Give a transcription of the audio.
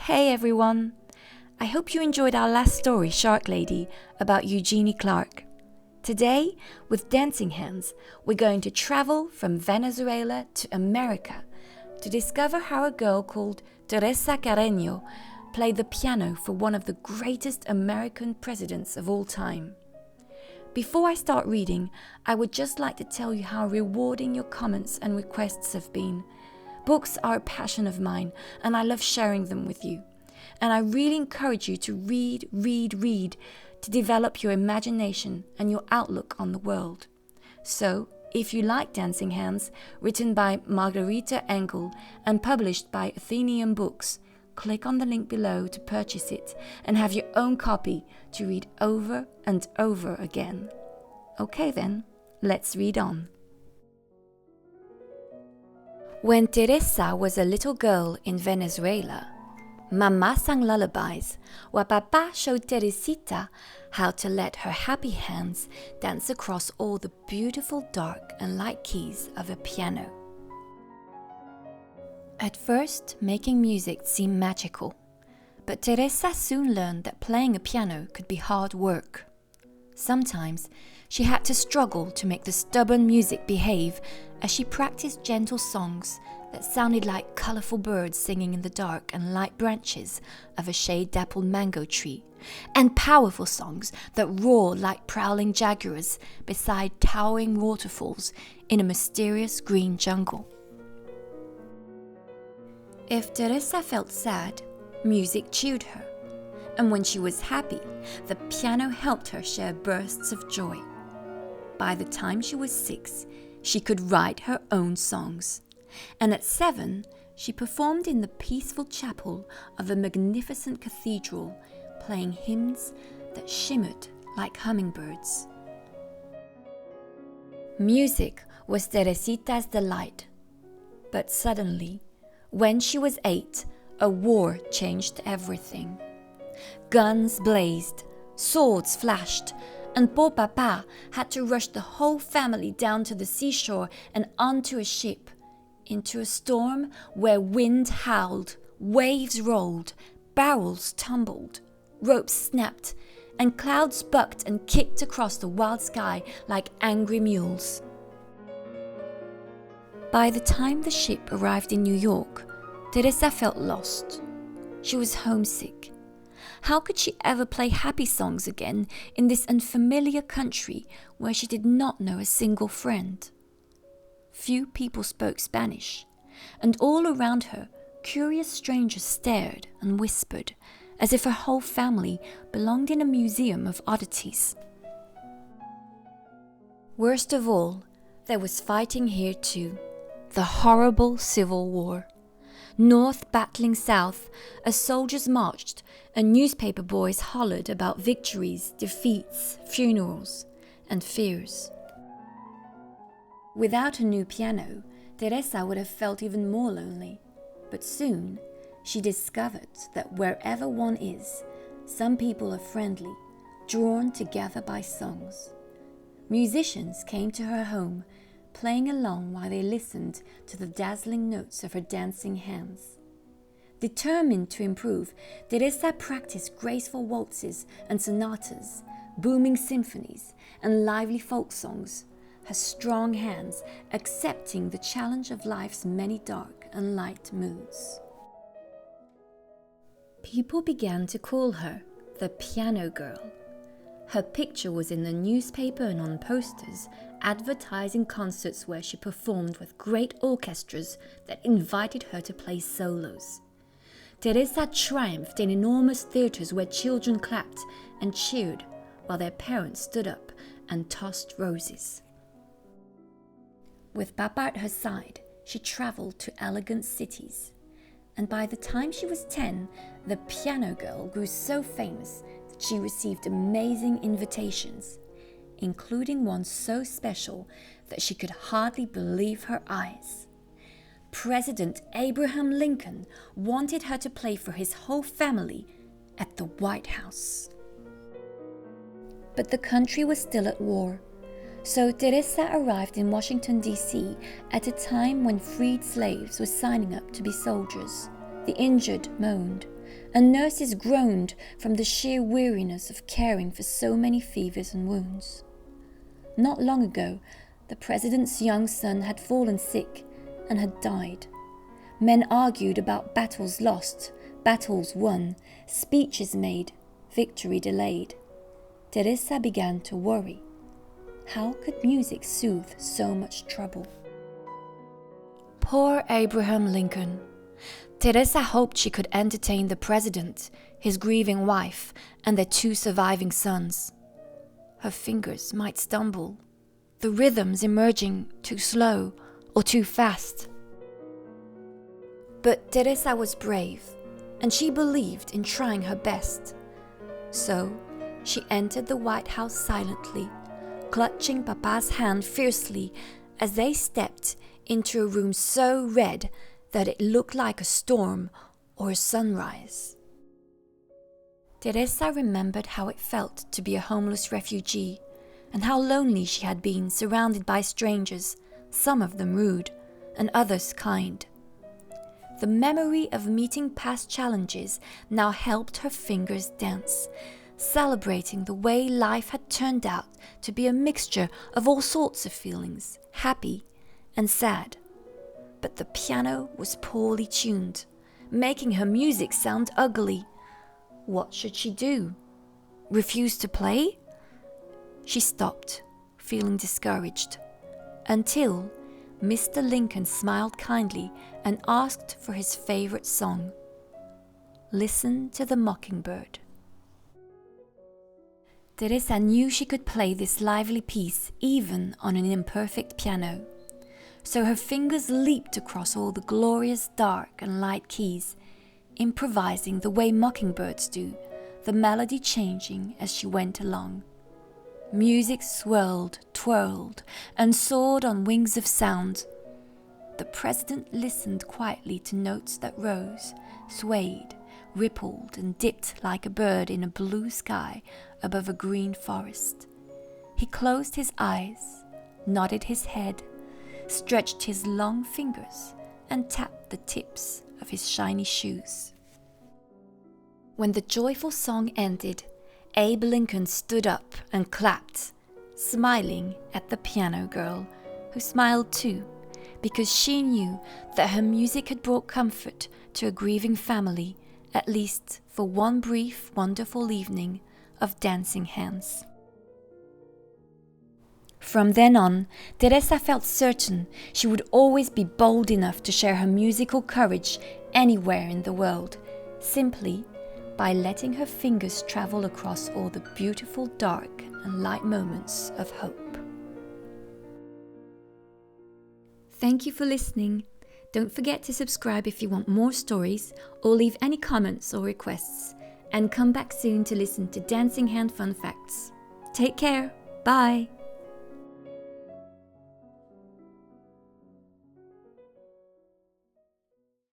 Hey everyone! I hope you enjoyed our last story, Shark Lady, about Eugenie Clark. Today, with Dancing Hands, we're going to travel from Venezuela to America to discover how a girl called Teresa Carreño played the piano for one of the greatest American presidents of all time. Before I start reading, I would just like to tell you how rewarding your comments and requests have been. Books are a passion of mine, and I love sharing them with you. And I really encourage you to read, to develop your imagination and your outlook on the world. So, if you like Dancing Hands, written by Margarita Engle and published by Atheneum Books, click on the link below to purchase it and have your own copy to read over and over again. Okay then, let's read on. When Teresa was a little girl in Venezuela, Mama sang lullabies, while Papa showed Teresita how to let her happy hands dance across all the beautiful dark and light keys of a piano. At first, making music seemed magical, but Teresa soon learned that playing a piano could be hard work. Sometimes, she had to struggle to make the stubborn music behave as she practiced gentle songs that sounded like colorful birds singing in the dark and light branches of a shade-dappled mango tree, and powerful songs that roar like prowling jaguars beside towering waterfalls in a mysterious green jungle. If Teresa felt sad, music cheered her, and when she was happy, the piano helped her share bursts of joy. By the time she was 6, she could write her own songs. And at 7, she performed in the peaceful chapel of a magnificent cathedral, playing hymns that shimmered like hummingbirds. Music was Teresita's delight. But suddenly, when she was 8, a war changed everything. Guns blazed, swords flashed, and poor Papa had to rush the whole family down to the seashore and onto a ship, into a storm where wind howled, waves rolled, barrels tumbled, ropes snapped, and clouds bucked and kicked across the wild sky like angry mules. By the time the ship arrived in New York, Teresa felt lost. She was homesick. How could she ever play happy songs again in this unfamiliar country where she did not know a single friend? Few people spoke Spanish, and all around her, curious strangers stared and whispered, as if her whole family belonged in a museum of oddities. Worst of all, there was fighting here too, the horrible Civil War. North battling South, as soldiers marched, and newspaper boys hollered about victories, defeats, funerals, and fears. Without a new piano, Teresa would have felt even more lonely. But soon, she discovered that wherever one is, some people are friendly, drawn together by songs. Musicians came to her home, playing along while they listened to the dazzling notes of her dancing hands. Determined to improve, Teresa practiced graceful waltzes and sonatas, booming symphonies, and lively folk songs, her strong hands accepting the challenge of life's many dark and light moods. People began to call her the Piano Girl. Her picture was in the newspaper and on posters, advertising concerts where she performed with great orchestras that invited her to play solos. Teresa triumphed in enormous theaters where children clapped and cheered while their parents stood up and tossed roses. With Papa at her side, she traveled to elegant cities. And by the time she was 10, the Piano Girl grew so famous that she received amazing invitations, including one so special that she could hardly believe her eyes. President Abraham Lincoln wanted her to play for his whole family at the White House. But the country was still at war, so Teresa arrived in Washington, D.C. at a time when freed slaves were signing up to be soldiers. The injured moaned, and nurses groaned from the sheer weariness of caring for so many fevers and wounds. Not long ago, the president's young son had fallen sick and had died. Men argued about battles lost, battles won, speeches made, victory delayed. Teresa began to worry. How could music soothe so much trouble? Poor Abraham Lincoln. Teresa hoped she could entertain the president, his grieving wife, and their 2 surviving sons. Her fingers might stumble, the rhythms emerging too slow or too fast. But Teresa was brave, and she believed in trying her best. So, she entered the White House silently, clutching Papa's hand fiercely as they stepped into a room so red that it looked like a storm or a sunrise. Teresa remembered how it felt to be a homeless refugee, and how lonely she had been surrounded by strangers, some of them rude, and others kind. The memory of meeting past challenges now helped her fingers dance, celebrating the way life had turned out to be a mixture of all sorts of feelings, happy and sad. But the piano was poorly tuned, making her music sound ugly. What should she do? Refuse to play? She stopped, feeling discouraged, until Mr. Lincoln smiled kindly and asked for his favorite song. Listen to the Mockingbird. Teresa knew she could play this lively piece even on an imperfect piano. So her fingers leaped across all the glorious dark and light keys, improvising the way mockingbirds do, the melody changing as she went along. Music swirled, twirled, and soared on wings of sound. The president listened quietly to notes that rose, swayed, rippled, and dipped like a bird in a blue sky above a green forest. He closed his eyes, nodded his head, stretched his long fingers, and tapped the tips of his shiny shoes. When the joyful song ended, Abe Lincoln stood up and clapped, smiling at the piano girl, who smiled too, because she knew that her music had brought comfort to a grieving family, at least for one brief, wonderful evening of dancing hands. From then on, Teresa felt certain she would always be bold enough to share her musical courage anywhere in the world, simply by letting her fingers travel across all the beautiful dark and light moments of hope. Thank you for listening. Don't forget to subscribe if you want more stories, or leave any comments or requests, and come back soon to listen to Dancing Hand Fun Facts. Take care. Bye.